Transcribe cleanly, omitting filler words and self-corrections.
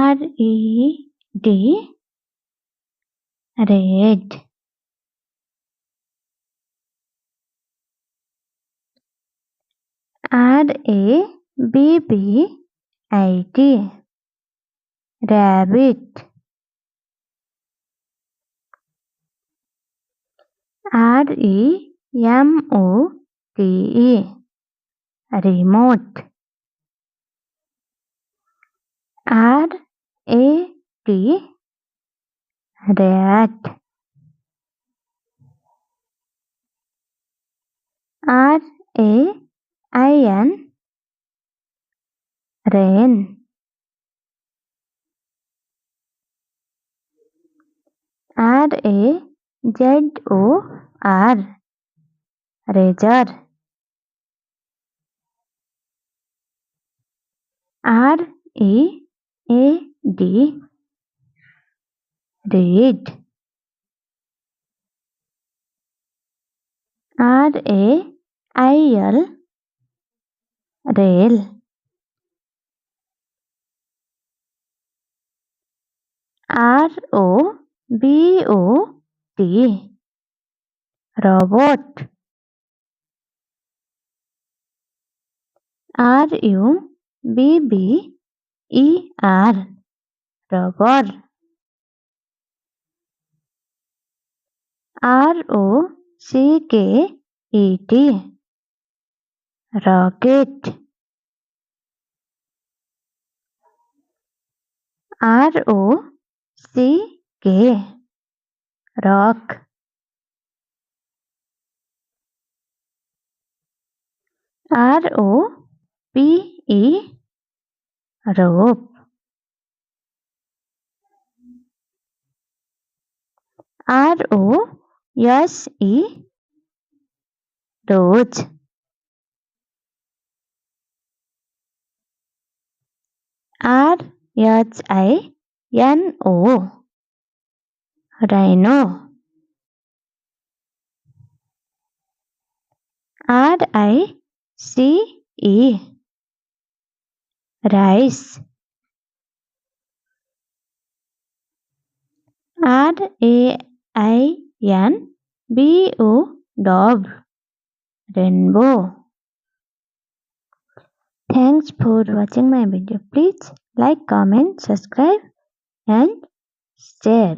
R-E-D, red. R-A-B-B-I-T, rabbit. R-E-M-O-T-E, remote. R-A-T, rat. R-A-I-N, rain. R-A-Z-O-R, razor. R-E-A-D, read. R-A-I-L, rail. R-O-B-O-T, robot. R-U-B-B-E-R, rubber. R-O-C-K-E-T, rocket. R-O-C-K, rock. R-O-P-E, rope. R-O-S-E, rose. R-H-I-N-O, rhino. R-I-C-E, rice. R-A-I-N-B-O, dog, rainbow. Thanks for watching my video. Please like, comment, subscribe and share.